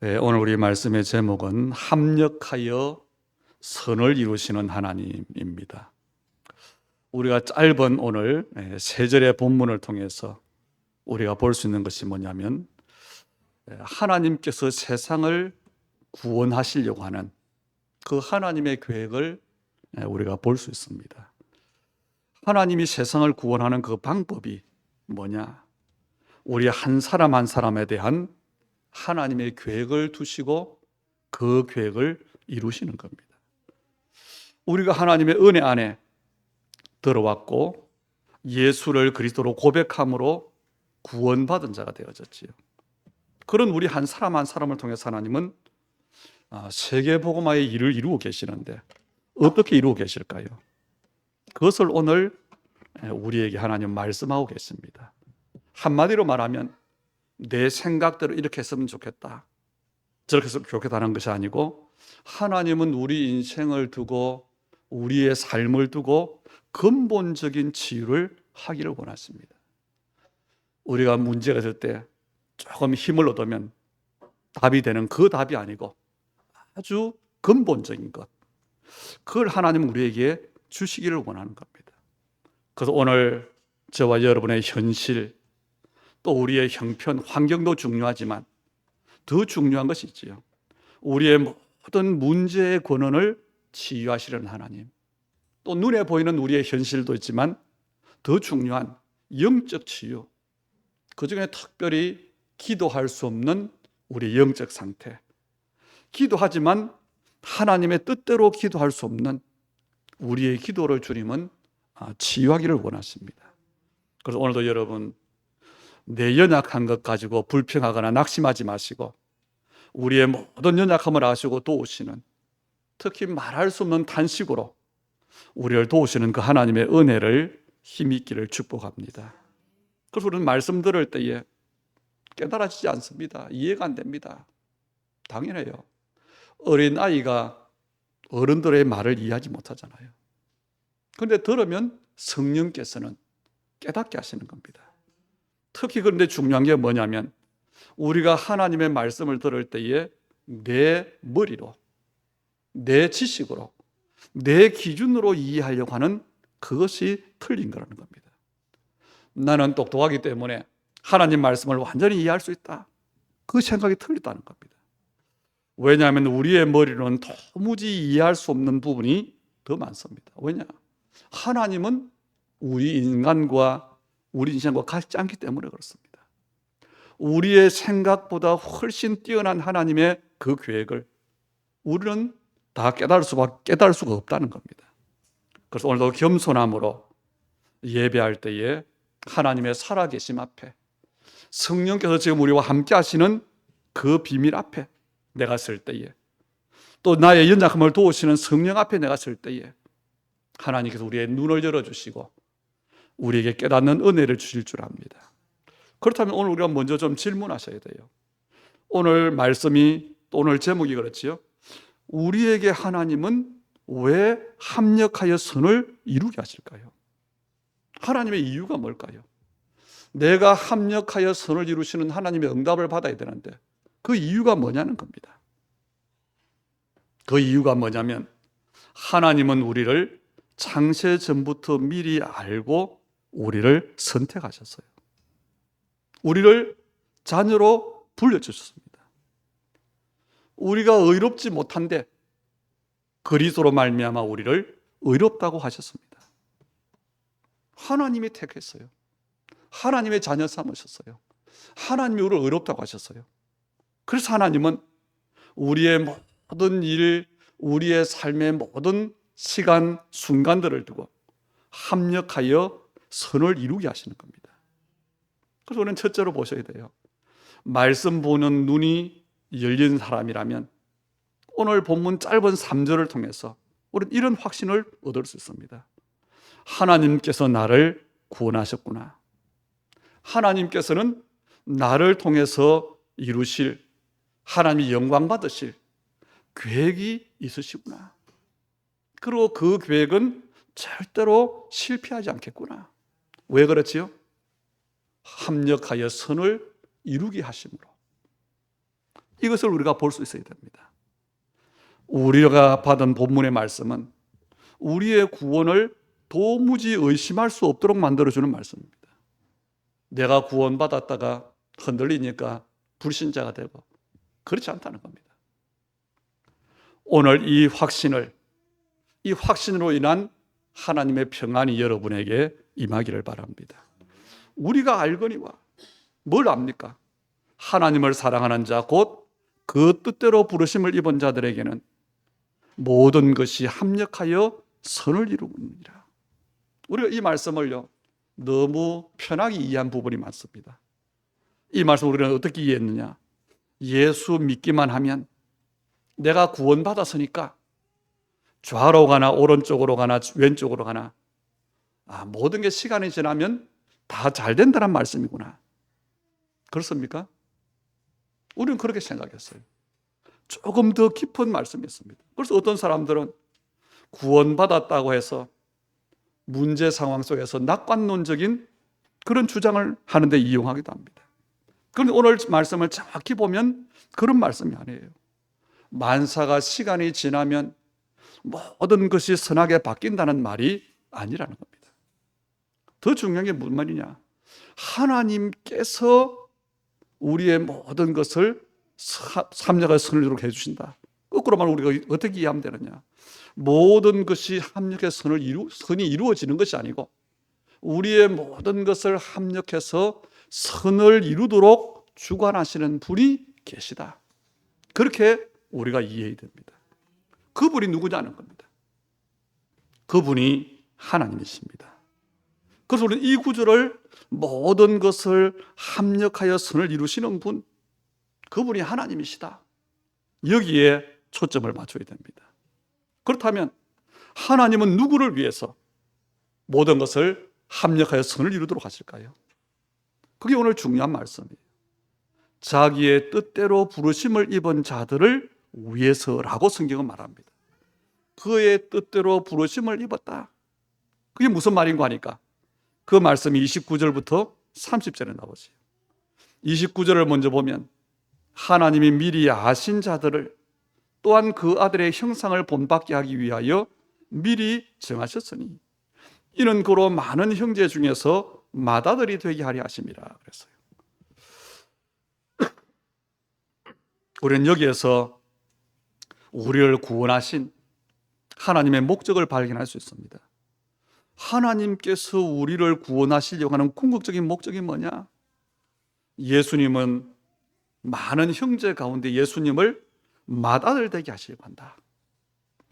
네, 오늘 우리 말씀의 제목은 합력하여 선을 이루시는 하나님입니다. 우리가 짧은 오늘 세 절의 본문을 통해서 우리가 볼 수 있는 것이 뭐냐면 하나님께서 세상을 구원하시려고 하는 그 하나님의 계획을 우리가 볼 수 있습니다. 하나님이 세상을 구원하는 그 방법이 뭐냐? 우리 한 사람 한 사람에 대한 하나님의 계획을 두시고 그 계획을 이루시는 겁니다. 우리가 하나님의 은혜 안에 들어왔고 예수를 그리스도로 고백함으로 구원받은 자가 되어졌지요. 그런 우리 한 사람 한 사람을 통해서 하나님은 세계복음화의 일을 이루고 계시는데 어떻게 이루고 계실까요? 그것을 오늘 우리에게 하나님 말씀하고 계십니다. 한마디로 말하면 내 생각대로 이렇게 했으면 좋겠다, 저렇게 했으면 좋겠다는 것이 아니고 하나님은 우리 인생을 두고 우리의 삶을 두고 근본적인 치유를 하기를 원하십니다. 우리가 문제가 있을 때 조금 힘을 얻으면 답이 되는 그 답이 아니고 아주 근본적인 것, 그걸 하나님은 우리에게 주시기를 원하는 겁니다. 그래서 오늘 저와 여러분의 현실, 또 우리의 형편, 환경도 중요하지만 더 중요한 것이 있지요. 우리의 모든 문제의 근원을 치유하시려는 하나님, 또 눈에 보이는 우리의 현실도 있지만 더 중요한 영적 치유, 그 중에 특별히 기도할 수 없는 우리 영적 상태, 기도하지만 하나님의 뜻대로 기도할 수 없는 우리의 기도를 주님은 치유하기를 원하십니다. 그래서 오늘도 여러분, 내 연약한 것 가지고 불평하거나 낙심하지 마시고 우리의 모든 연약함을 아시고 도우시는, 특히 말할 수 없는 탄식으로 우리를 도우시는 그 하나님의 은혜를 힘있기를 축복합니다. 그래서 우리는 말씀 들을 때에 깨달아지지 않습니다. 이해가 안 됩니다. 당연해요. 어린 아이가 어른들의 말을 이해하지 못하잖아요. 그런데 들으면 성령께서는 깨닫게 하시는 겁니다. 특히 그런데 중요한 게 뭐냐면 우리가 하나님의 말씀을 들을 때에 내 머리로, 내 지식으로, 내 기준으로 이해하려고 하는 그것이 틀린 거라는 겁니다. 나는 똑똑하기 때문에 하나님 말씀을 완전히 이해할 수 있다, 그 생각이 틀리다는 겁니다. 왜냐하면 우리의 머리로는 도무지 이해할 수 없는 부분이 더 많습니다. 왜냐? 하나님은 우리 인간과 우리 인생과 같지 않기 때문에 그렇습니다. 우리의 생각보다 훨씬 뛰어난 하나님의 그 계획을 우리는 다 깨달을 수가 없다는 겁니다. 그래서 오늘도 겸손함으로 예배할 때에 하나님의 살아계심 앞에, 성령께서 지금 우리와 함께 하시는 그 비밀 앞에 내가 설 때에, 또 나의 연약함을 도우시는 성령 앞에 내가 설 때에 하나님께서 우리의 눈을 열어주시고 우리에게 깨닫는 은혜를 주실 줄 압니다. 그렇다면 오늘 우리가 먼저 좀 질문하셔야 돼요. 오늘 말씀이, 또 오늘 제목이 그렇지요. 우리에게 하나님은 왜 합력하여 선을 이루게 하실까요? 하나님의 이유가 뭘까요? 내가 합력하여 선을 이루시는 하나님의 응답을 받아야 되는데 그 이유가 뭐냐는 겁니다. 그 이유가 뭐냐면 하나님은 우리를 창세 전부터 미리 알고 우리를 선택하셨어요. 우리를 자녀로 불려주셨습니다. 우리가 의롭지 못한데 그리스도로 말미암아 우리를 의롭다고 하셨습니다. 하나님이 택했어요. 하나님의 자녀 삼으셨어요. 하나님이 우리를 의롭다고 하셨어요. 그래서 하나님은 우리의 모든 일, 우리의 삶의 모든 시간, 순간들을 두고 합력하여 선을 이루게 하시는 겁니다. 그래서 우리는 첫째로 보셔야 돼요. 말씀 보는 눈이 열린 사람이라면 오늘 본문 짧은 3절을 통해서 우리는 이런 확신을 얻을 수 있습니다. 하나님께서 나를 구원하셨구나. 하나님께서는 나를 통해서 이루실, 하나님이 영광 받으실 계획이 있으시구나. 그리고 그 계획은 절대로 실패하지 않겠구나. 왜 그렇지요? 합력하여 선을 이루게 하심으로. 이것을 우리가 볼 수 있어야 됩니다. 우리가 받은 본문의 말씀은 우리의 구원을 도무지 의심할 수 없도록 만들어주는 말씀입니다. 내가 구원받았다가 흔들리니까 불신자가 되고 그렇지 않다는 겁니다. 오늘 이 확신으로 인한 하나님의 평안이 여러분에게 임하기를 바랍니다. 우리가 알거니와 뭘 압니까? 하나님을 사랑하는 자 곧 그 뜻대로 부르심을 입은 자들에게는 모든 것이 합력하여 선을 이루느니라. 우리가 이 말씀을요 너무 편하게 이해한 부분이 많습니다. 이 말씀 우리는 어떻게 이해했느냐? 예수 믿기만 하면 내가 구원받았으니까 좌로 가나 오른쪽으로 가나 왼쪽으로 가나 모든 게 시간이 지나면 다 잘 된다는 말씀이구나. 그렇습니까? 우리는 그렇게 생각했어요. 조금 더 깊은 말씀이었습니다. 그래서 어떤 사람들은 구원받았다고 해서 문제 상황 속에서 낙관론적인 그런 주장을 하는데 이용하기도 합니다. 그런데 오늘 말씀을 정확히 보면 그런 말씀이 아니에요. 만사가 시간이 지나면 모든 것이 선하게 바뀐다는 말이 아니라는 겁니다. 더 중요한 게 무슨 말이냐? 하나님께서 우리의 모든 것을 합력하여 선을 이루게 해주신다. 거꾸로 말하면 우리가 어떻게 이해하면 되느냐? 모든 것이 합력해서 선이 이루어지는 것이 아니고 우리의 모든 것을 합력해서 선을 이루도록 주관하시는 분이 계시다. 그렇게 우리가 이해해야 됩니다. 그분이 누구냐는 겁니다. 그분이 하나님이십니다. 그래서 우리는 이 구절을 모든 것을 합력하여 선을 이루시는 분, 그분이 하나님이시다. 여기에 초점을 맞춰야 됩니다. 그렇다면 하나님은 누구를 위해서 모든 것을 합력하여 선을 이루도록 하실까요? 그게 오늘 중요한 말씀이에요. 자기의 뜻대로 부르심을 입은 자들을 위해서라고 성경은 말합니다. 그의 뜻대로 부르심을 입었다. 그게 무슨 말인가 하니까 그 말씀이 29절부터 30절에 나오죠. 29절을 먼저 보면 하나님이 미리 아신 자들을 또한 그 아들의 형상을 본받게 하기 위하여 미리 정하셨으니 이는 그로 많은 형제 중에서 맏아들이 되게 하려 하심이라 그랬어요. 우리는 여기에서 우리를 구원하신 하나님의 목적을 발견할 수 있습니다. 하나님께서 우리를 구원하시려고 하는 궁극적인 목적이 뭐냐? 예수님은 많은 형제 가운데 예수님을 맏아들 되게 하시려고 한다.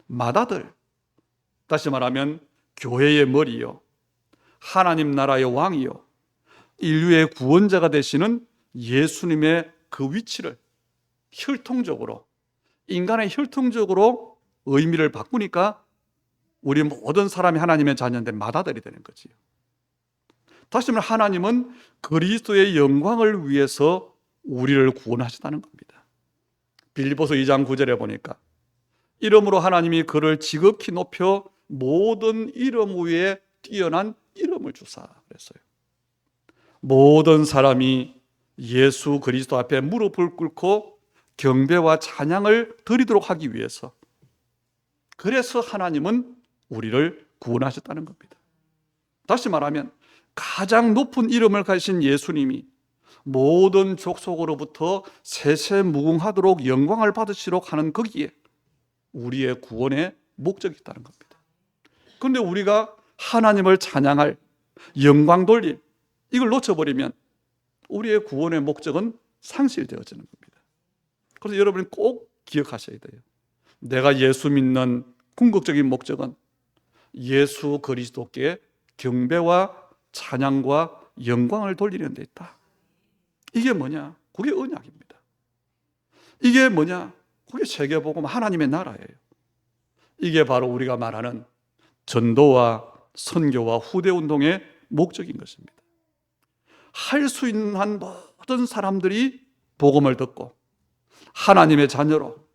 맏아들, 다시 말하면 교회의 머리요, 하나님 나라의 왕이요, 인류의 구원자가 되시는 예수님의 그 위치를 혈통적으로, 인간의 혈통적으로 의미를 바꾸니까 우리 모든 사람이 하나님의 자녀인데 맏아들이 되는 거지요. 다시 말하면 하나님은 그리스도의 영광을 위해서 우리를 구원하셨다는 겁니다. 빌립보서 2장 9절에 보니까 이름으로 하나님이 그를 지극히 높여 모든 이름 위에 뛰어난 이름을 주사 그랬어요. 모든 사람이 예수 그리스도 앞에 무릎을 꿇고 경배와 찬양을 드리도록 하기 위해서, 그래서 하나님은 우리를 구원하셨다는 겁니다. 다시 말하면 가장 높은 이름을 가진 예수님이 모든 족속으로부터 세세무궁하도록 영광을 받으시도록 하는 거기에 우리의 구원의 목적이 있다는 겁니다. 그런데 우리가 하나님을 찬양할, 영광 돌릴 이걸 놓쳐버리면 우리의 구원의 목적은 상실되어지는 겁니다. 그래서 여러분이 꼭 기억하셔야 돼요. 내가 예수 믿는 궁극적인 목적은 예수 그리스도께 경배와 찬양과 영광을 돌리는 데 있다. 이게 뭐냐? 그게 언약입니다. 이게 뭐냐? 그게 세계복음 하나님의 나라예요. 이게 바로 우리가 말하는 전도와 선교와 후대운동의 목적인 것입니다. 할 수 있는 한 모든 사람들이 복음을 듣고 하나님의 자녀로,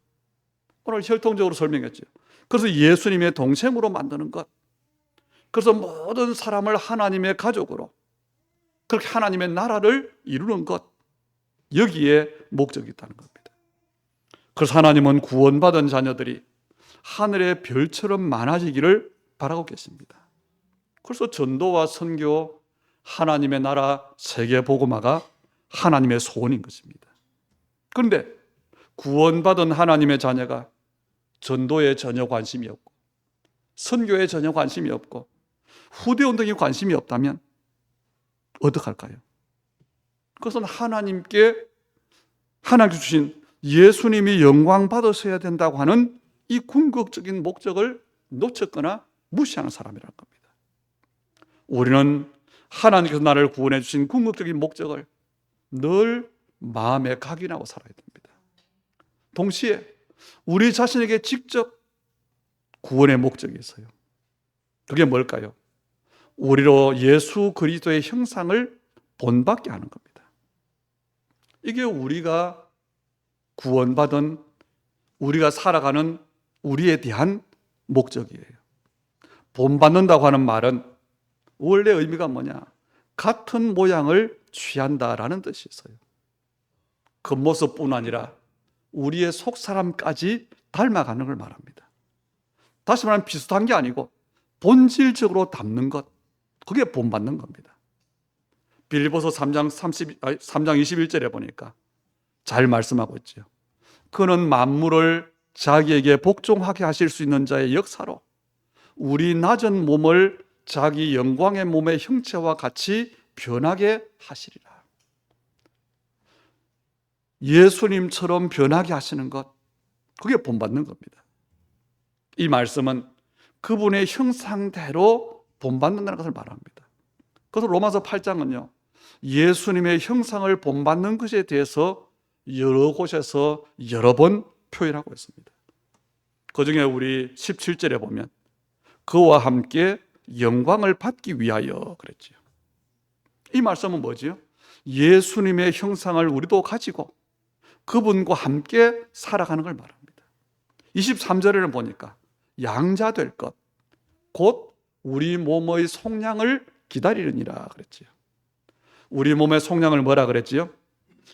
오늘 혈통적으로 설명했죠. 그래서 예수님의 동생으로 만드는 것, 그래서 모든 사람을 하나님의 가족으로, 그렇게 하나님의 나라를 이루는 것, 여기에 목적이 있다는 겁니다. 그래서 하나님은 구원받은 자녀들이 하늘의 별처럼 많아지기를 바라고 계십니다. 그래서 전도와 선교, 하나님의 나라, 세계 복음화가 하나님의 소원인 것입니다. 그런데 구원받은 하나님의 자녀가 전도에 전혀 관심이 없고 선교에 전혀 관심이 없고 후대운동에 관심이 없다면 어떡할까요? 그것은 하나님께 주신 예수님이 영광 받으셔야 된다고 하는 이 궁극적인 목적을 놓쳤거나 무시하는 사람이라는 겁니다. 우리는 하나님께서 나를 구원해 주신 궁극적인 목적을 늘 마음에 각인하고 살아야 됩니다. 동시에 우리 자신에게 직접 구원의 목적이 있어요. 그게 뭘까요? 우리로 예수 그리스도의 형상을 본받게 하는 겁니다. 이게 우리가 구원받은, 우리가 살아가는 우리에 대한 목적이에요. 본받는다고 하는 말은 원래 의미가 뭐냐? 같은 모양을 취한다라는 뜻이 있어요. 겉모습뿐 아니라 우리의 속사람까지 닮아가는 걸 말합니다. 다시 말하면 비슷한 게 아니고 본질적으로 닮는 것, 그게 본받는 겁니다. 빌립보서 3장 21절에 보니까 잘 말씀하고 있죠. 그는 만물을 자기에게 복종하게 하실 수 있는 자의 역사로 우리 낮은 몸을 자기 영광의 몸의 형체와 같이 변하게 하시리라. 예수님처럼 변하게 하시는 것, 그게 본받는 겁니다. 이 말씀은 그분의 형상대로 본받는다는 것을 말합니다. 그래서 로마서 8장은요, 예수님의 형상을 본받는 것에 대해서 여러 곳에서 여러 번 표현하고 있습니다. 그 중에 우리 17절에 보면 그와 함께 영광을 받기 위하여 그랬지요. 이 말씀은 뭐지요? 예수님의 형상을 우리도 가지고 그분과 함께 살아가는 걸 말합니다. 23절에는 보니까 양자 될 것, 곧 우리 몸의 속량을 기다리느니라 그랬지요. 우리 몸의 속량을 뭐라 그랬지요?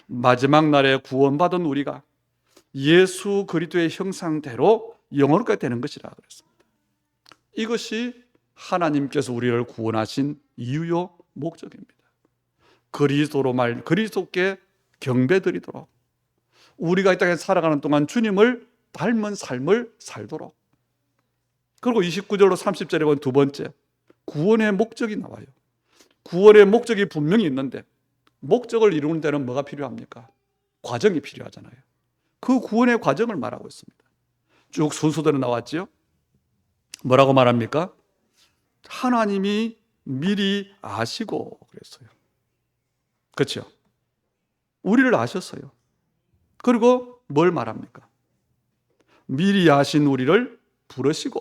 마지막 날에 구원받은 우리가 예수 그리스도의 형상대로 영원하게 되는 것이라 그랬습니다. 이것이 하나님께서 우리를 구원하신 이유요 목적입니다. 그리스도께 경배드리도록, 우리가 이 땅에 살아가는 동안 주님을 닮은 삶을 살도록. 그리고 29절로 30절에 본 두 번째, 구원의 목적이 나와요. 구원의 목적이 분명히 있는데 목적을 이루는 데는 뭐가 필요합니까? 과정이 필요하잖아요. 그 구원의 과정을 말하고 있습니다. 쭉 순서대로 나왔죠. 뭐라고 말합니까? 하나님이 미리 아시고 그랬어요. 그렇죠? 우리를 아셨어요. 그리고 뭘 말합니까? 미리 아신 우리를 부르신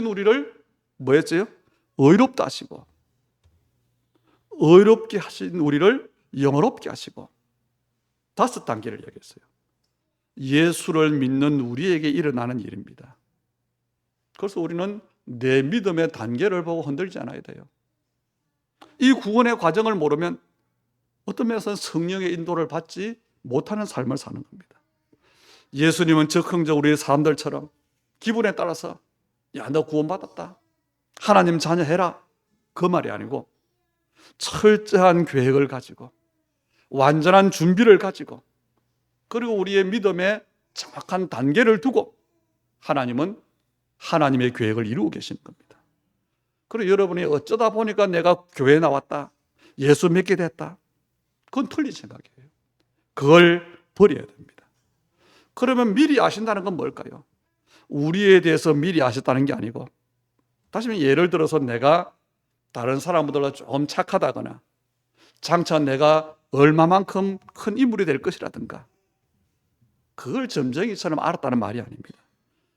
우리를 뭐 했어요? 의롭다 하시고, 의롭게 하신 우리를 영어롭게 하시고, 5단계를 얘기했어요. 예수를 믿는 우리에게 일어나는 일입니다. 그래서 우리는 내 믿음의 단계를 보고 흔들지 않아야 돼요. 이 구원의 과정을 모르면 어떤 면에서는 성령의 인도를 받지 못하는 삶을 사는 겁니다. 예수님은 적극적으로 우리 사람들처럼 기분에 따라서 야, 너 구원받았다, 하나님 자녀 해라, 그 말이 아니고 철저한 계획을 가지고 완전한 준비를 가지고, 그리고 우리의 믿음에 정확한 단계를 두고 하나님은 하나님의 계획을 이루고 계시는 겁니다. 그리고 여러분이 어쩌다 보니까 내가 교회에 나왔다, 예수 믿게 됐다, 그건 틀린 생각이에요. 그걸 버려야 됩니다. 그러면 미리 아신다는 건 뭘까요? 우리에 대해서 미리 아셨다는 게 아니고, 다시 말해 예를 들어서 내가 다른 사람보다 좀 착하다거나 장차 내가 얼마만큼 큰 인물이 될 것이라든가, 그걸 점쟁이처럼 알았다는 말이 아닙니다.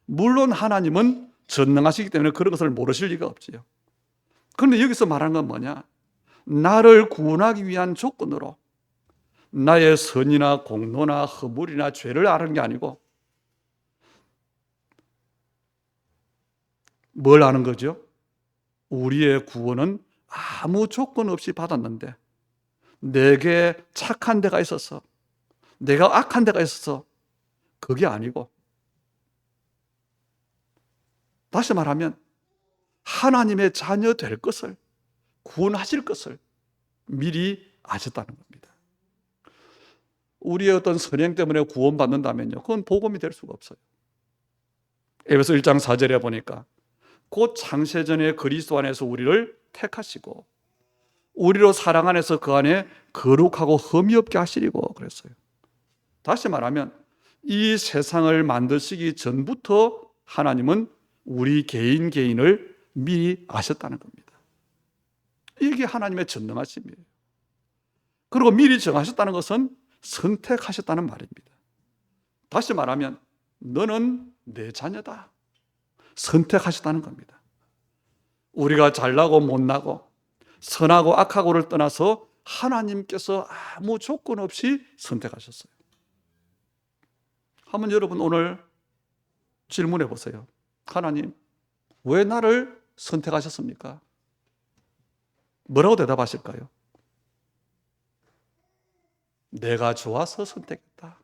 물론 하나님은 전능하시기 때문에 그런 것을 모르실 리가 없지요. 그런데 여기서 말하는 건 뭐냐? 나를 구원하기 위한 조건으로 나의 선이나 공로나 허물이나 죄를 아는 게 아니고 뭘 아는 거죠? 우리의 구원은 아무 조건 없이 받았는데 내게 착한 데가 있어서, 내가 악한 데가 있어서 그게 아니고, 다시 말하면 하나님의 자녀 될 것을, 구원하실 것을 미리 아셨다는 겁니다. 우리의 어떤 선행 때문에 구원받는다면요, 그건 복음이 될 수가 없어요. 에베소 1장 4절에 보니까 곧 창세전에 그리스도 안에서 우리를 택하시고 우리로 사랑 안에서 그 안에 거룩하고 흠이 없게 하시리고 그랬어요. 다시 말하면 이 세상을 만드시기 전부터 하나님은 우리 개인을 미리 아셨다는 겁니다. 이게 하나님의 전능하심이에요. 그리고 미리 정하셨다는 것은 선택하셨다는 말입니다. 다시 말하면 너는 내 자녀다, 선택하셨다는 겁니다. 우리가 잘나고 못나고 선하고 악하고를 떠나서 하나님께서 아무 조건 없이 선택하셨어요. 한번 여러분 오늘 질문해 보세요. 하나님, 왜 나를 선택하셨습니까? 뭐라고 대답하실까요? 내가 좋아서 선택했다.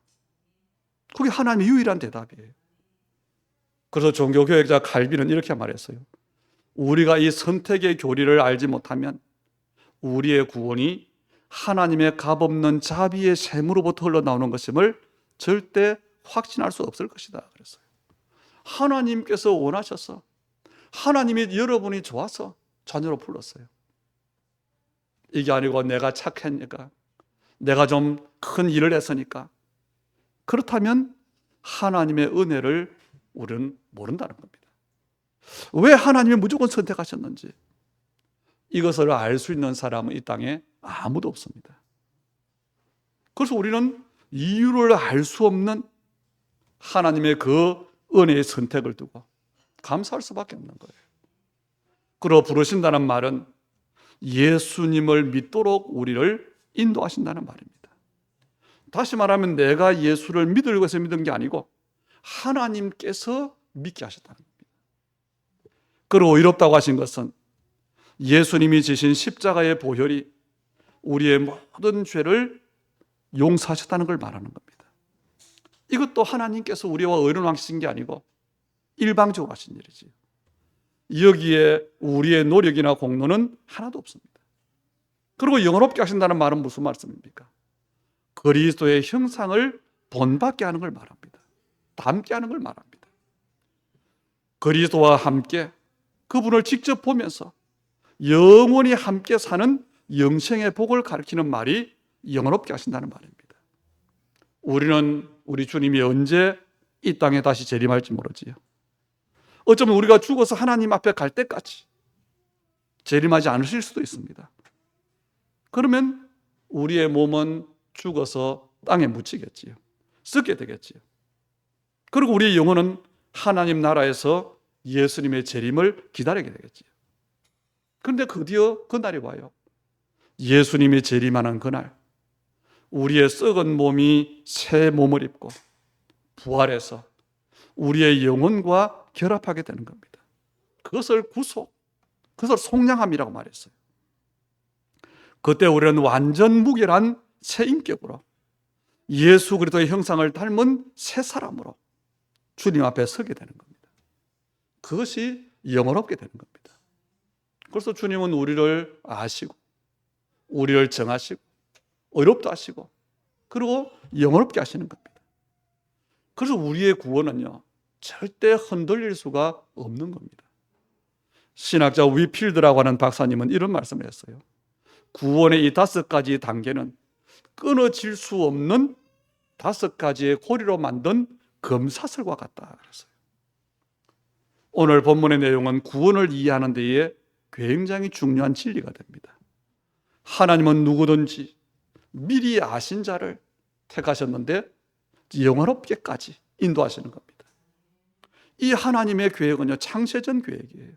그게 하나님의 유일한 대답이에요. 그래서 종교교역자 칼빈은 이렇게 말했어요. 우리가 이 선택의 교리를 알지 못하면 우리의 구원이 하나님의 값없는 자비의 샘으로부터 흘러나오는 것임을 절대 확신할 수 없을 것이다 그랬어요. 하나님께서 원하셔서, 하나님이 여러분이 좋아서 자녀로 불렀어요. 이게 아니고 내가 착했니까, 내가 좀 큰 일을 했으니까. 그렇다면 하나님의 은혜를 우리는 모른다는 겁니다. 왜 하나님이 무조건 선택하셨는지 이것을 알 수 있는 사람은 이 땅에 아무도 없습니다. 그래서 우리는 이유를 알 수 없는 하나님의 그 은혜의 선택을 두고 감사할 수밖에 없는 거예요. 그리고 부르신다는 말은 예수님을 믿도록 우리를 인도하신다는 말입니다. 다시 말하면 내가 예수를 믿으려고 해서 믿은 게 아니고 하나님께서 믿게 하셨다는 겁니다. 그리고 의롭다고 하신 것은 예수님이 지신 십자가의 보혈이 우리의 모든 죄를 용서하셨다는 걸 말하는 겁니다. 이것도 하나님께서 우리와 의논하신 게 아니고 일방적으로 하신 일이지요. 여기에 우리의 노력이나 공로는 하나도 없습니다. 그리고 영원롭게 하신다는 말은 무슨 말씀입니까? 그리스도의 형상을 본받게 하는 걸 말합니다. 닮게 하는 걸 말합니다. 그리스도와 함께 그분을 직접 보면서 영원히 함께 사는 영생의 복을 가리키는 말이 영원롭게 하신다는 말입니다. 우리는 우리 주님이 언제 이 땅에 다시 재림할지 모르지요. 어쩌면 우리가 죽어서 하나님 앞에 갈 때까지 재림하지 않으실 수도 있습니다. 그러면 우리의 몸은 죽어서 땅에 묻히겠지요. 썩게 되겠지요. 그리고 우리의 영혼은 하나님 나라에서 예수님의 재림을 기다리게 되겠지요. 그런데 드디어 그날이 와요. 예수님이 재림하는 그날, 우리의 썩은 몸이 새 몸을 입고 부활해서 우리의 영혼과 결합하게 되는 겁니다. 그것을 구속, 그것을 속량함이라고 말했어요. 그때 우리는 완전 무결한 새 인격으로 예수 그리스도의 형상을 닮은 새 사람으로 주님 앞에 서게 되는 겁니다. 그것이 영원롭게 되는 겁니다. 그래서 주님은 우리를 아시고 우리를 정하시고 의롭다 하시고 그리고 영원롭게 하시는 겁니다. 그래서 우리의 구원은요, 절대 흔들릴 수가 없는 겁니다. 신학자 위필드라고 하는 박사님은 이런 말씀을 했어요. 구원의 이 5가지 단계는 끊어질 수 없는 5가지의 고리로 만든 검사슬과 같다 그랬어요. 오늘 본문의 내용은 구원을 이해하는 데에 굉장히 중요한 진리가 됩니다. 하나님은 누구든지 미리 아신 자를 택하셨는데 영원롭게까지 인도하시는 겁니다. 이 하나님의 계획은요, 창세전 계획이에요.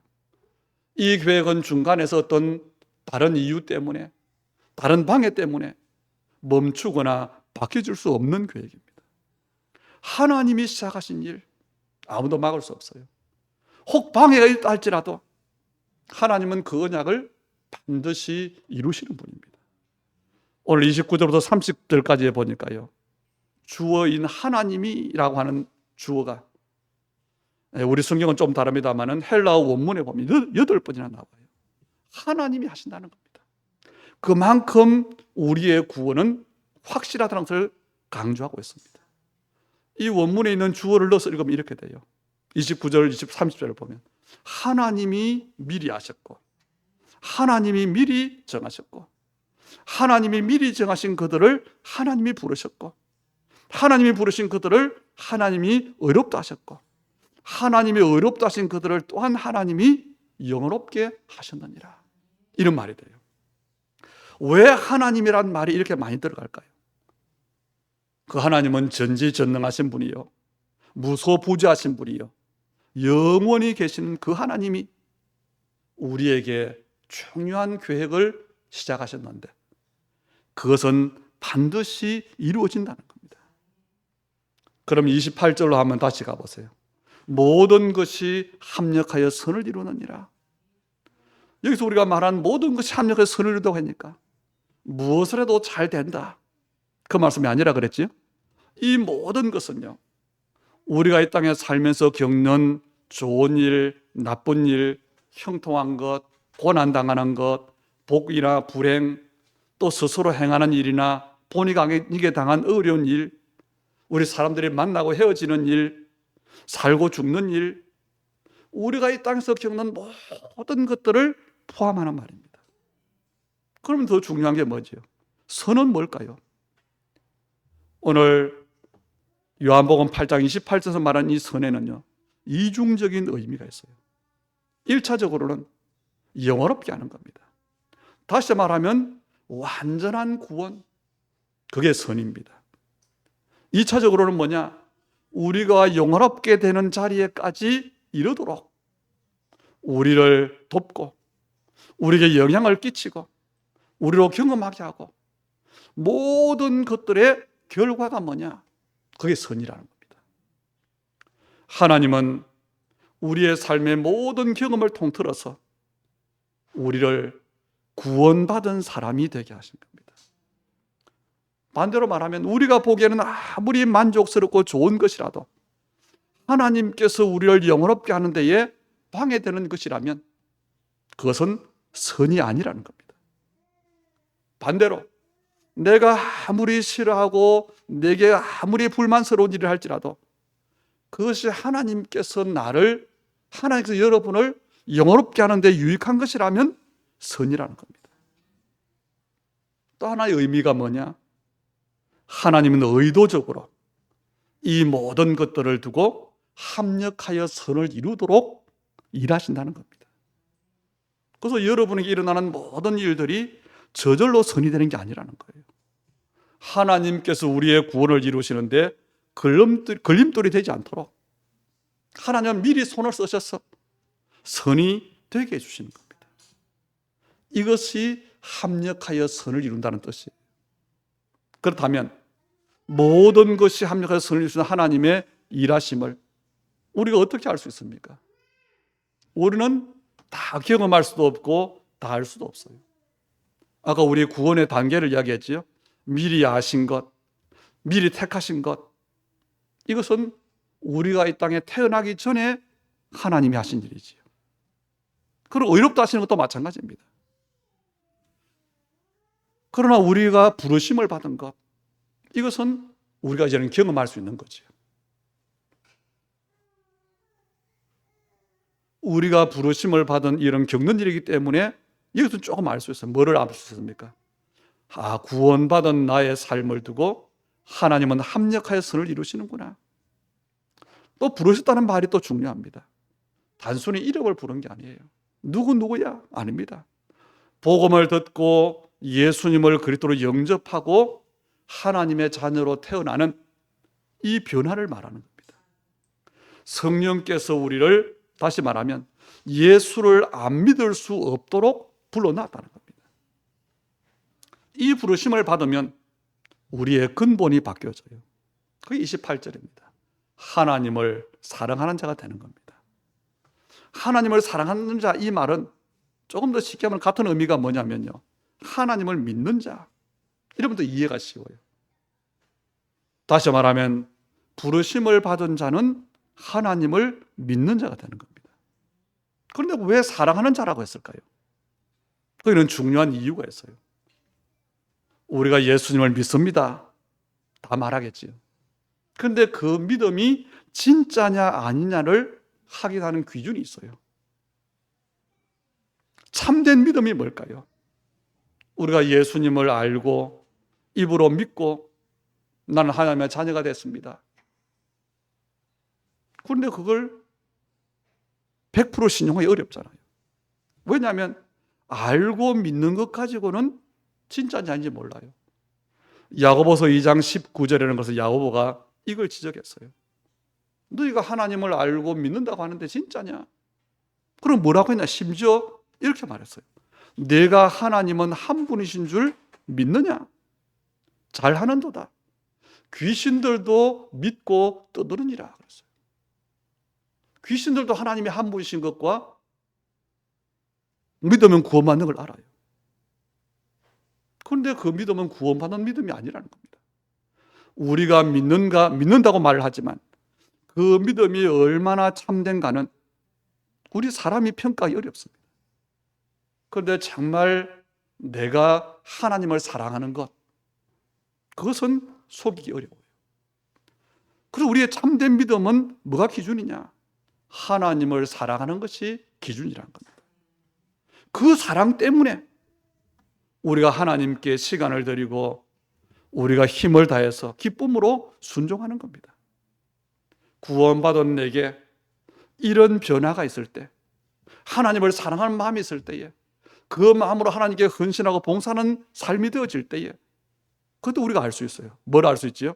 이 계획은 중간에서 어떤 다른 이유 때문에, 다른 방해 때문에 멈추거나 바뀌어질 수 없는 계획입니다. 하나님이 시작하신 일 아무도 막을 수 없어요. 혹 방해가 있다 할지라도 하나님은 그 언약을 반드시 이루시는 분입니다. 오늘 29절부터 30절까지 보니까요, 주어인 하나님이라고 하는 주어가, 우리 성경은 좀 다릅니다만은 헬라어 원문에 보면 8번이나 나와요. 하나님이 하신다는 겁니다. 그만큼 우리의 구원은 확실하다는 것을 강조하고 있습니다. 이 원문에 있는 주어를 넣어서 읽으면 이렇게 돼요. 29절, 30절을 보면 하나님이 미리 아셨고, 하나님이 미리 정하셨고, 하나님이 미리 정하신 그들을 하나님이 부르셨고, 하나님이 부르신 그들을 하나님이 의롭다 하셨고, 하나님이 의롭다 하신 그들을 또한 하나님이 영원롭게 하셨느니라. 이런 말이 돼요. 왜 하나님이란 말이 이렇게 많이 들어갈까요? 그 하나님은 전지전능하신 분이요, 무소부재하신 분이요, 영원히 계시는 그 하나님이 우리에게 중요한 계획을 시작하셨는데 그것은 반드시 이루어진다는 겁니다. 그럼 28절로 한번 다시 가보세요. 모든 것이 합력하여 선을 이루느니라. 여기서 우리가 말한 모든 것이 합력하여 선을 이루다고 하니까 무엇을 해도 잘 된다, 그 말씀이 아니라 그랬지요. 이 모든 것은요, 우리가 이 땅에 살면서 겪는 좋은 일, 나쁜 일, 형통한 것, 고난당하는 것, 복이나 불행, 또 스스로 행하는 일이나 본의 아니게 당한 어려운 일, 우리 사람들이 만나고 헤어지는 일, 살고 죽는 일, 우리가 이 땅에서 겪는 모든 것들을 포함하는 말입니다. 그러면 더 중요한 게 뭐죠? 선은 뭘까요? 오늘 요한복음 8장 28절에서 말한 이 선에는요, 이중적인 의미가 있어요. 1차적으로는 영원롭게 하는 겁니다. 다시 말하면 완전한 구원, 그게 선입니다. 2차적으로는 뭐냐? 우리가 영원롭게 되는 자리에까지 이르도록 우리를 돕고 우리에게 영향을 끼치고 우리로 경험하게 하고, 모든 것들의 결과가 뭐냐? 그게 선이라는 겁니다. 하나님은 우리의 삶의 모든 경험을 통틀어서 우리를 구원받은 사람이 되게 하신 겁니다. 반대로 말하면 우리가 보기에는 아무리 만족스럽고 좋은 것이라도 하나님께서 우리를 영원롭게 하는 데에 방해되는 것이라면 그것은 선이 아니라는 겁니다. 반대로 내가 아무리 싫어하고 내게 아무리 불만스러운 일을 할지라도 그것이 하나님께서 하나님께서 여러분을 영원롭게 하는 데 유익한 것이라면 선이라는 겁니다. 또 하나의 의미가 뭐냐? 하나님은 의도적으로 이 모든 것들을 두고 합력하여 선을 이루도록 일하신다는 겁니다. 그래서 여러분에게 일어나는 모든 일들이 저절로 선이 되는 게 아니라는 거예요. 하나님께서 우리의 구원을 이루시는데 걸림돌이 되지 않도록 하나님은 미리 손을 쓰셔서 선이 되게 해주시는 겁니다. 이것이 합력하여 선을 이룬다는 뜻이에요. 그렇다면 모든 것이 합력하여 선을 이루시는 하나님의 일하심을 우리가 어떻게 알 수 있습니까? 우리는 다 경험할 수도 없고 다 알 수도 없어요. 아까 우리 구원의 단계를 이야기했지요. 미리 아신 것, 미리 택하신 것, 이것은 우리가 이 땅에 태어나기 전에 하나님이 하신 일이지요. 그리고 의롭다 하시는 것도 마찬가지입니다. 그러나 우리가 부르심을 받은 것, 이것은 우리가 이제는 경험할 수 있는 거죠. 우리가 부르심을 받은 이런 겪는 일이기 때문에 이것은 조금 알 수 있어요. 뭐를 알 수 있습니까? 구원받은 나의 삶을 두고 하나님은 합력하여 선을 이루시는구나. 또 부르셨다는 말이 또 중요합니다. 단순히 이름을 부른 게 아니에요. 누구야? 아닙니다. 복음을 듣고 예수님을 그리스도로 영접하고 하나님의 자녀로 태어나는 이 변화를 말하는 겁니다. 성령께서 우리를 다시 말하면 예수를 안 믿을 수 없도록 불러놨다는 겁니다. 이 부르심을 받으면 우리의 근본이 바뀌어져요. 그게 28절입니다. 하나님을 사랑하는 자가 되는 겁니다. 하나님을 사랑하는 자, 이 말은 조금 더 쉽게 하면 같은 의미가 뭐냐면요, 하나님을 믿는 자, 이러면 더 이해가 쉬워요. 다시 말하면 부르심을 받은 자는 하나님을 믿는 자가 되는 겁니다. 그런데 왜 사랑하는 자라고 했을까요? 거기는 중요한 이유가 있어요. 우리가 예수님을 믿습니다. 다 말하겠지요. 그런데 그 믿음이 진짜냐 아니냐를 확인하는 기준이 있어요. 참된 믿음이 뭘까요? 우리가 예수님을 알고 입으로 믿고 나는 하나님의 자녀가 됐습니다. 그런데 그걸 100% 신용하기 어렵잖아요. 왜냐하면 알고 믿는 것 가지고는 진짜인지 아닌지 몰라요. 야고보서 2장 19절이라는 것을 야고보가 이걸 지적했어요. 너희가 하나님을 알고 믿는다고 하는데 진짜냐? 그럼 뭐라고 했냐? 심지어 이렇게 말했어요. 내가 하나님은 한 분이신 줄 믿느냐? 잘하는도다. 귀신들도 믿고 떠드느니라 그랬어요. 귀신들도 하나님이 한 분이신 것과 믿으면 구원받는 걸 알아요. 그런데 그 믿음은 구원받는 믿음이 아니라는 겁니다. 우리가 믿는다고 말을 하지만 그 믿음이 얼마나 참된가는 우리 사람이 평가하기 어렵습니다. 그런데 정말 내가 하나님을 사랑하는 것, 그것은 속이기 어려워요. 그래서 우리의 참된 믿음은 뭐가 기준이냐? 하나님을 사랑하는 것이 기준이라는 겁니다. 그 사랑 때문에 우리가 하나님께 시간을 드리고 우리가 힘을 다해서 기쁨으로 순종하는 겁니다. 구원받은 내게 이런 변화가 있을 때, 하나님을 사랑하는 마음이 있을 때에, 그 마음으로 하나님께 헌신하고 봉사하는 삶이 되어질 때에 그것도 우리가 알 수 있어요. 뭘 알 수 있지요?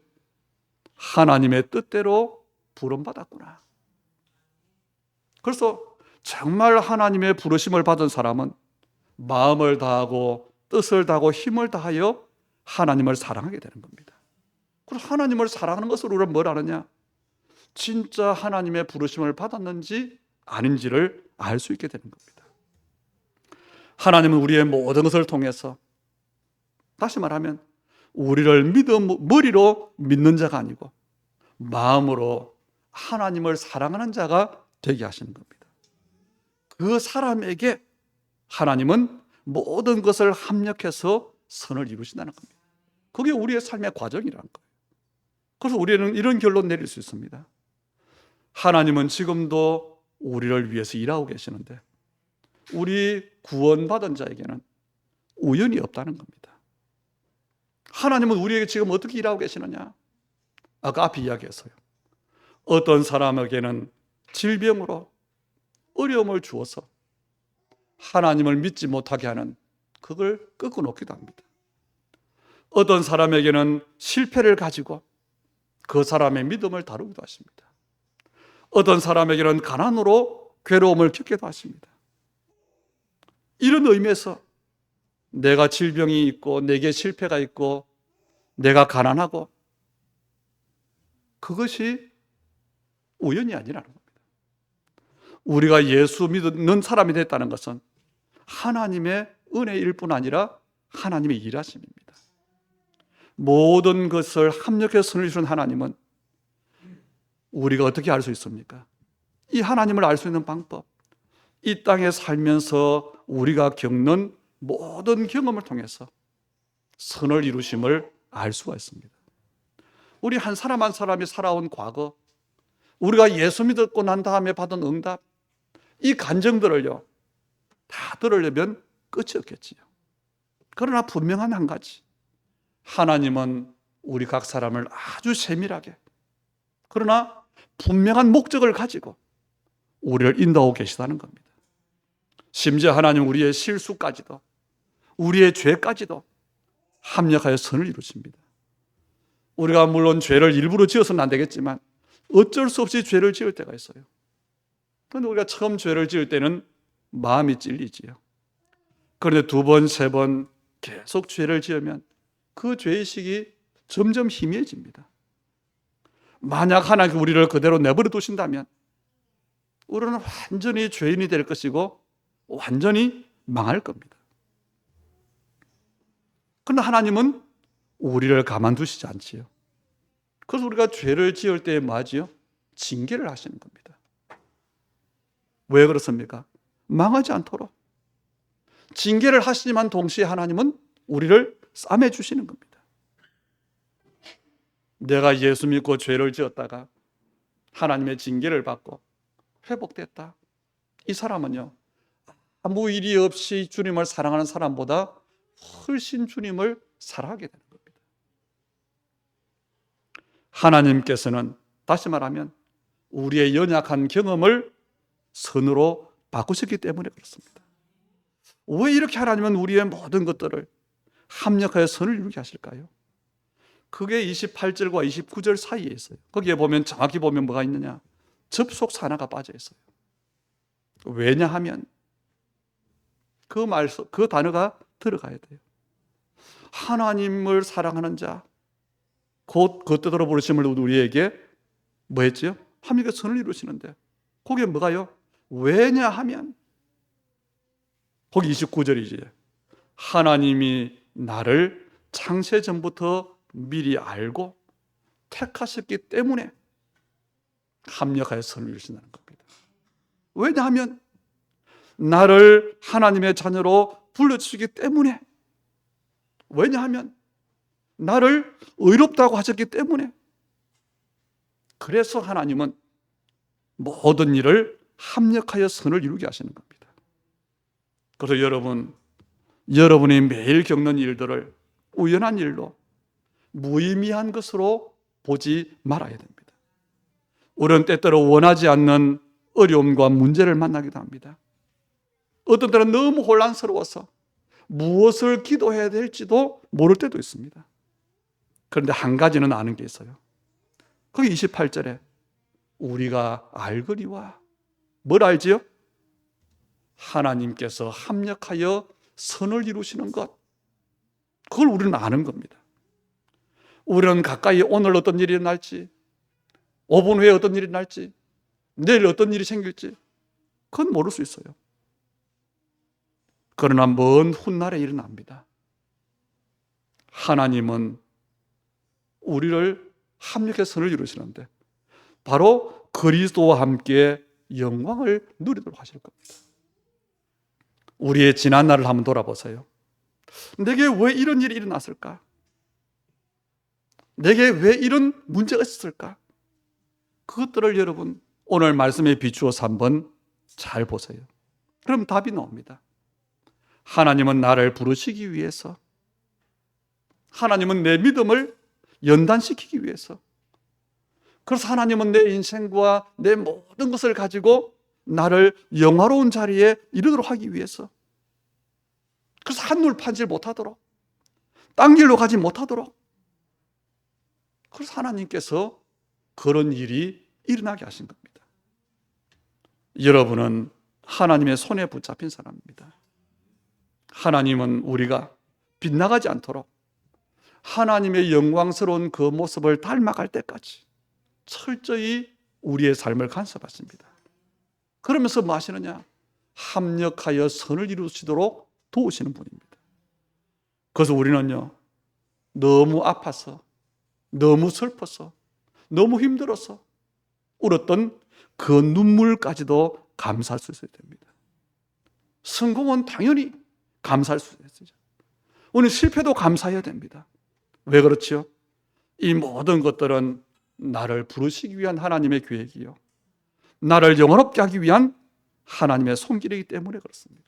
하나님의 뜻대로 부름받았구나. 그래서 정말 하나님의 부르심을 받은 사람은 마음을 다하고 뜻을 다하고 힘을 다하여 하나님을 사랑하게 되는 겁니다. 그래서 하나님을 사랑하는 것으로 우리는 뭘 아느냐? 진짜 하나님의 부르심을 받았는지 아닌지를 알 수 있게 되는 겁니다. 하나님은 우리의 모든 것을 통해서, 다시 말하면 우리를 머리로 믿는 자가 아니고 마음으로 하나님을 사랑하는 자가 되게 하시는 겁니다. 그 사람에게 하나님은 모든 것을 합력해서 선을 이루신다는 겁니다. 그게 우리의 삶의 과정이라는 거예요. 그래서 우리는 이런 결론 내릴 수 있습니다. 하나님은 지금도 우리를 위해서 일하고 계시는데 우리 구원받은 자에게는 우연이 없다는 겁니다. 하나님은 우리에게 지금 어떻게 일하고 계시느냐? 아까 앞에 이야기했어요. 어떤 사람에게는 질병으로 어려움을 주어서 하나님을 믿지 못하게 하는, 그걸 꺾어놓기도 합니다. 어떤 사람에게는 실패를 가지고 그 사람의 믿음을 다루기도 하십니다. 어떤 사람에게는 가난으로 괴로움을 겪기도 하십니다. 이런 의미에서 내가 질병이 있고 내게 실패가 있고 내가 가난하고, 그것이 우연이 아니라는 겁니다. 우리가 예수 믿는 사람이 됐다는 것은 하나님의 은혜일 뿐 아니라 하나님의 일하심입니다. 모든 것을 합력해서 선을 이루는 하나님은 우리가 어떻게 알 수 있습니까? 이 하나님을 알 수 있는 방법, 이 땅에 살면서 우리가 겪는 모든 경험을 통해서 선을 이루심을 알 수가 있습니다. 우리 한 사람 한 사람이 살아온 과거, 우리가 예수 믿고 난 다음에 받은 응답, 이 간증들을요 다 들으려면 끝이 없겠지요. 그러나 분명한 한 가지, 하나님은 우리 각 사람을 아주 세밀하게, 그러나 분명한 목적을 가지고 우리를 인도하고 계시다는 겁니다. 심지어 하나님 우리의 실수까지도, 우리의 죄까지도 합력하여 선을 이루십니다. 우리가 물론 죄를 일부러 지어서는 안 되겠지만 어쩔 수 없이 죄를 지을 때가 있어요. 그런데 우리가 처음 죄를 지을 때는 마음이 찔리지요. 그런데 두 번, 세 번 계속 죄를 지으면 그 죄의식이 점점 희미해집니다. 만약 하나님께서 우리를 그대로 내버려 두신다면 우리는 완전히 죄인이 될 것이고 완전히 망할 겁니다. 그러나 하나님은 우리를 가만두시지 않지요. 그래서 우리가 죄를 지을 때 뭐하지요? 징계를 하시는 겁니다. 왜 그렇습니까? 망하지 않도록. 징계를 하시지만 동시에 하나님은 우리를 싸매 주시는 겁니다. 내가 예수 믿고 죄를 지었다가 하나님의 징계를 받고 회복됐다. 이 사람은요, 아무 일이 없이 주님을 사랑하는 사람보다 훨씬 주님을 사랑하게 되는 겁니다. 하나님께서는 다시 말하면 우리의 연약한 경험을 선으로 바꾸셨기 때문에 그렇습니다. 왜 이렇게 하나님은 우리의 모든 것들을 합력하여 선을 이루게 하실까요? 그게 28절과 29절 사이에 있어요. 거기에 보면 정확히 보면 뭐가 있느냐? 접속사 하나가 빠져 있어요. 왜냐하면 그 단어가 들어가야 돼요. 하나님을 사랑하는 자, 곧 그 뜻으로 부르심을 우리에게 뭐 했지요? 합력의 선을 이루시는데 거기에 뭐가요? 왜냐하면 거기 29절이지. 하나님이 나를 창세 전부터 미리 알고 택하셨기 때문에 합력하여 선을 이루신다는 겁니다. 왜냐하면 나를 하나님의 자녀로 불러주시기 때문에, 왜냐하면 나를 의롭다고 하셨기 때문에, 그래서 하나님은 모든 일을 합력하여 선을 이루게 하시는 겁니다. 그래서 여러분이 매일 겪는 일들을 우연한 일로 무의미한 것으로 보지 말아야 됩니다. 우리는 때때로 원하지 않는 어려움과 문제를 만나기도 합니다. 어떤 때는 너무 혼란스러워서 무엇을 기도해야 될지도 모를 때도 있습니다. 그런데 한 가지는 아는 게 있어요. 거기 28절에 우리가 알거니와 뭘 알지요? 하나님께서 합력하여 선을 이루시는 것, 그걸 우리는 아는 겁니다. 우리는 가까이 오늘 어떤 일이 날지, 5분 후에 어떤 일이 날지, 내일 어떤 일이 생길지 그건 모를 수 있어요. 그러나 먼 훗날에 일어납니다. 하나님은 우리를 합력의 선을 이루시는데 바로 그리스도와 함께 영광을 누리도록 하실 겁니다. 우리의 지난 날을 한번 돌아보세요. 내게 왜 이런 일이 일어났을까? 내게 왜 이런 문제가 있었을까? 그것들을 여러분 오늘 말씀에 비추어서 한번 잘 보세요. 그럼 답이 나옵니다. 하나님은 나를 부르시기 위해서, 하나님은 내 믿음을 연단시키기 위해서, 그래서 하나님은 내 인생과 내 모든 것을 가지고 나를 영화로운 자리에 이르도록 하기 위해서, 그래서 한눈 파지 못하도록, 딴 길로 가지 못하도록, 그래서 하나님께서 그런 일이 일어나게 하신 겁니다. 여러분은 하나님의 손에 붙잡힌 사람입니다. 하나님은 우리가 빗나가지 않도록 하나님의 영광스러운 그 모습을 닮아갈 때까지 철저히 우리의 삶을 간섭하십니다. 그러면서 뭐 하시느냐? 합력하여 선을 이루시도록 도우시는 분입니다. 그래서 우리는요, 너무 아파서, 너무 슬퍼서, 너무 힘들어서 울었던 그 눈물까지도 감사할 수 있어야 됩니다. 성공은 당연히 감사할 수 있어요. 오늘 실패도 감사해야 됩니다. 왜 그렇지요? 이 모든 것들은 나를 부르시기 위한 하나님의 계획이요, 나를 영원롭게 하기 위한 하나님의 손길이기 때문에 그렇습니다.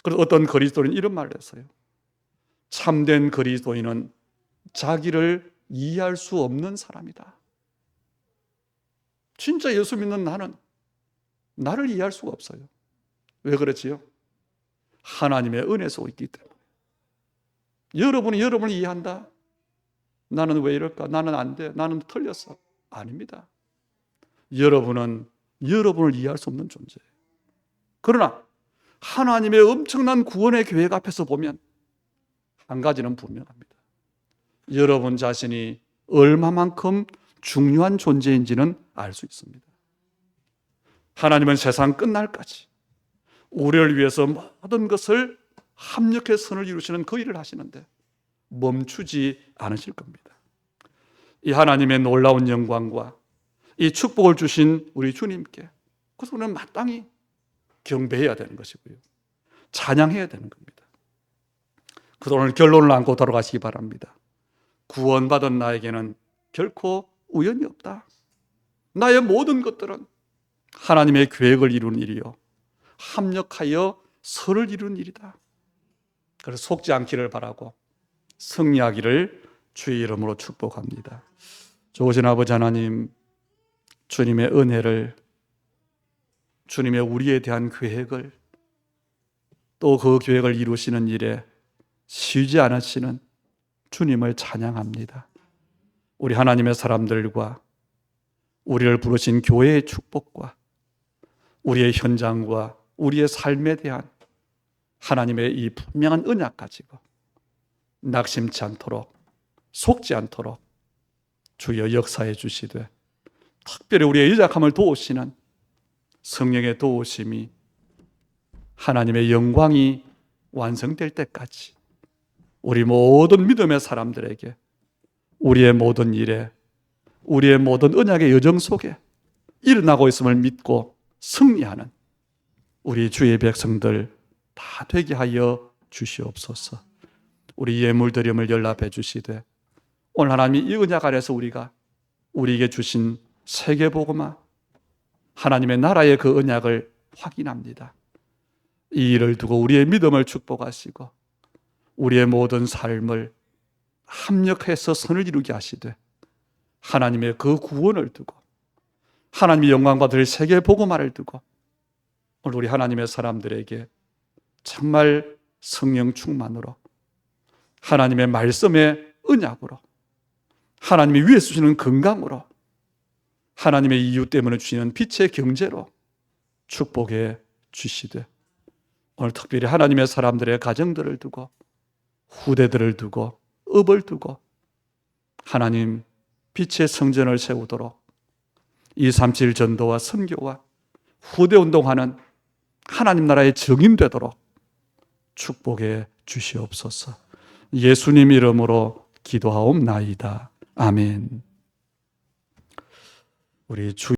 그래서 어떤 그리스도인은 이런 말을 했어요. 참된 그리스도인은 자기를 이해할 수 없는 사람이다. 진짜 예수 믿는 나는 나를 이해할 수가 없어요. 왜 그렇지요? 하나님의 은혜에서 있기 때문에. 여러분이 여러분을 이해한다? 나는 왜 이럴까? 나는 안 돼. 나는 틀렸어. 아닙니다. 여러분은 여러분을 이해할 수 없는 존재예요. 그러나 하나님의 엄청난 구원의 계획 앞에서 보면 한 가지는 분명합니다. 여러분 자신이 얼마만큼 중요한 존재인지는 알 수 있습니다. 하나님은 세상 끝날까지 우리를 위해서 모든 것을 합력해 선을 이루시는 그 일을 하시는데 멈추지 않으실 겁니다. 이 하나님의 놀라운 영광과 이 축복을 주신 우리 주님께 그래서 우리는 마땅히 경배해야 되는 것이고요. 찬양해야 되는 겁니다. 그래서 오늘 결론을 안고 돌아가시기 바랍니다. 구원받은 나에게는 결코 우연이 없다. 나의 모든 것들은 하나님의 계획을 이루는 일이요, 합력하여 설을 이루는 일이다. 그래서 속지 않기를 바라고 승리하기를 주의 이름으로 축복합니다. 좋으신 아버지 하나님, 주님의 은혜를, 주님의 우리에 대한 계획을, 또 그 계획을 이루시는 일에 쉬지 않으시는 주님을 찬양합니다. 우리 하나님의 사람들과 우리를 부르신 교회의 축복과 우리의 현장과 우리의 삶에 대한 하나님의 이 분명한 언약 가지고 낙심치 않도록, 속지 않도록 주여 역사해 주시되, 특별히 우리의 연약함을 도우시는 성령의 도우심이 하나님의 영광이 완성될 때까지 우리 모든 믿음의 사람들에게 우리의 모든 일에, 우리의 모든 언약의 여정 속에 일어나고 있음을 믿고 승리하는 우리 주의 백성들 다 되게 하여 주시옵소서. 우리 예물드림을 연락해 주시되, 오늘 하나님이 이 언약 안에서 우리가 우리에게 주신 세계복음화, 하나님의 나라의 그 언약을 확인합니다. 이 일을 두고 우리의 믿음을 축복하시고 우리의 모든 삶을 합력해서 선을 이루게 하시되, 하나님의 그 구원을 두고 하나님의 영광 받을 세계복음화를 두고 오늘 우리 하나님의 사람들에게 정말 성령 충만으로, 하나님의 말씀의 언약으로, 하나님이 위에 주시는 건강으로, 하나님의 이유 때문에 주시는 빛의 경제로 축복해 주시되, 오늘 특별히 하나님의 사람들의 가정들을 두고 후대들을 두고 업을 두고 하나님 빛의 성전을 세우도록 237 전도와 선교와 후대 운동하는 하나님 나라의 증인되도록 축복해 주시옵소서. 예수님 이름으로 기도하옵나이다. 아멘. 우리 주